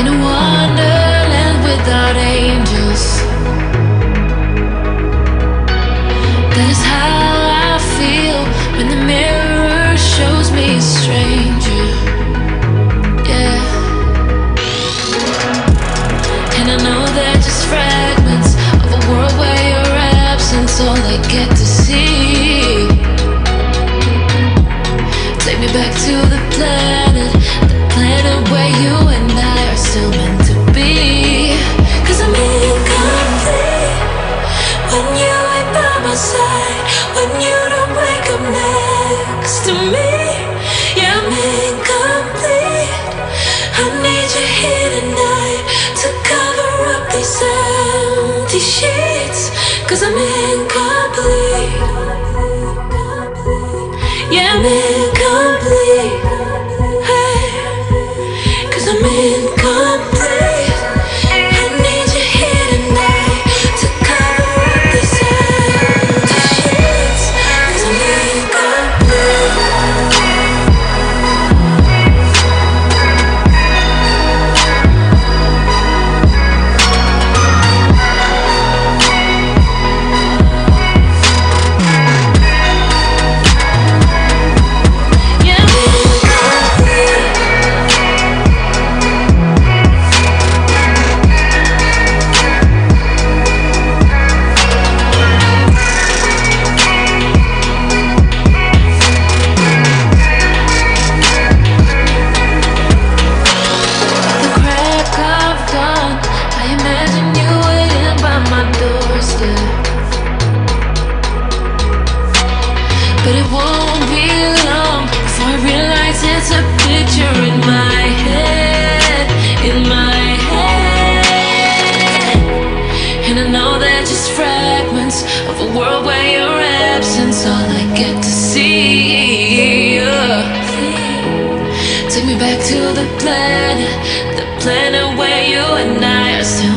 in a wonderland without angels. That is how I feel when the mirror shows me a stranger. Yeah. And I know they're just fragments of a world where your absence all I get to see. Take me back to the planet where you and I are still meant to be. 'Cause I'm incomplete when you ain't by my side, when you don't wake up next to me. Yeah, I'm incomplete. I need you here tonight to cover up these empty sheets. 'Cause I'm incomplete. Yeah, I'm incomplete. Hey, 'cause I'm incomplete. I need you here tonight to cover up these empty sheets. 'Cause I'm incomplete. But it won't be long before I realize it's a picture in my head, in my head. And I know they're just fragments of a world where your absence all I get to see. Take me back to the planet where you and I are still